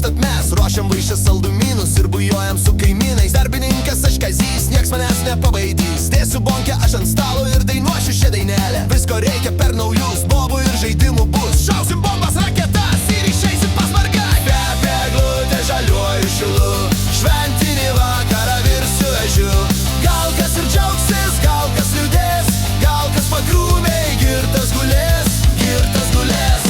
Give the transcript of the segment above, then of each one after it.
Užtat mes ruošiam vaišę saldumynus ir bujojam su kaimynais. Darbininkas aš Kazys, nieks manęs nepabaidys. Dėsiu bonkę aš ant stalo ir dainuosiu šią dainelę. Visko reikia per naujus, bobų ir žaidimų bus. Šausim bombas, raketas ir išeisim pas mergaitę. Kvepia eglutė žaliuoju šilu, šventinį vakarą virsiu ežiu. Gal kas ir džiaugsis, gal kas liūdės, gal kas pakrūmiai girtas gulės, girtas gulės.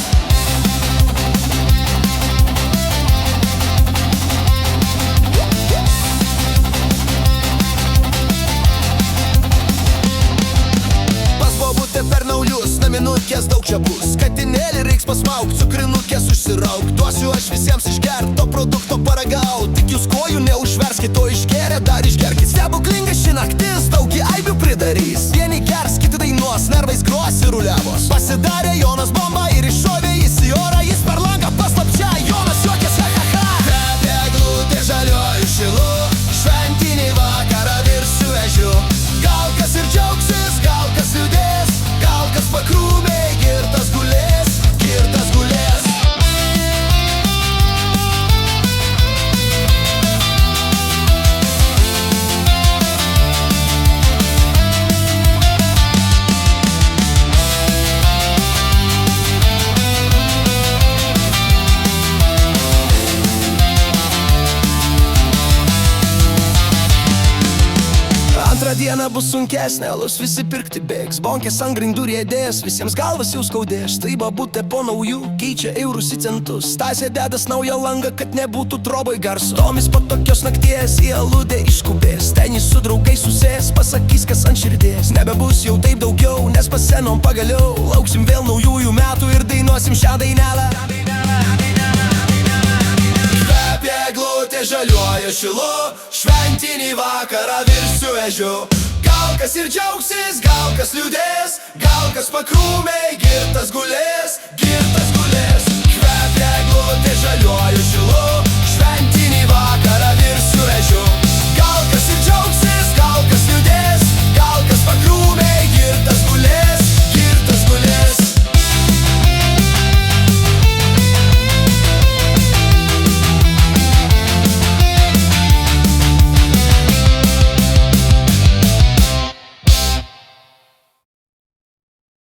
Pas bobutę per naujus, naminukės daug čia bus. Katinėlį reiks pasmauk, cukrinukės užsirauk. Duosiu aš visiems išgert, to produkto paragaut. Tik jūs kojų neužverskit, o išgeria dar išgerkit. Stebuklinga ši naktis, daug į aibių pridarys. Vieni gers, kiti dainuos, nervais gros ir ruliavos. Pasidarė Jonas bomba ir iššovė jis į orą. Jis per langą paslapčia, Jonas juokės, ha ha ha. Kvepia eglutė žaliuoju šilu, šventinį vakarą virsiu ežiu. Gal kas ir džiaugsis, gal kas liūdės, gal kas pakrūmiai girtas gulės, girtas gulės. Antrą dieną bus sunkesnė, alus visi pirkti bėgs. Bonkės ant grindų riedės, visiems galvas jau skaudės. Tai babutė po naujų keičia eurus į centus. Stasė dedas naują langą, kad nebūtų troboj garso. Tomis po tokios nakties į aludę išskubės. Ten jis su draugais susės, pasakys kas ant širdies. Nebebus jau taip daugiau, nes pasenom pagaliau. Lauksim vėl naujųjų metų ir dainuosim šią dainelę. Kvepia eglutė žaliuoju šilu, šventinį vakarą virsiu ežiu. Gal kas ir džiaugsis, gal kas liūdės, gal kas pakrūmiai girtas gulės, girtas gulės. Kvepia eglutė žaliuoju šilu,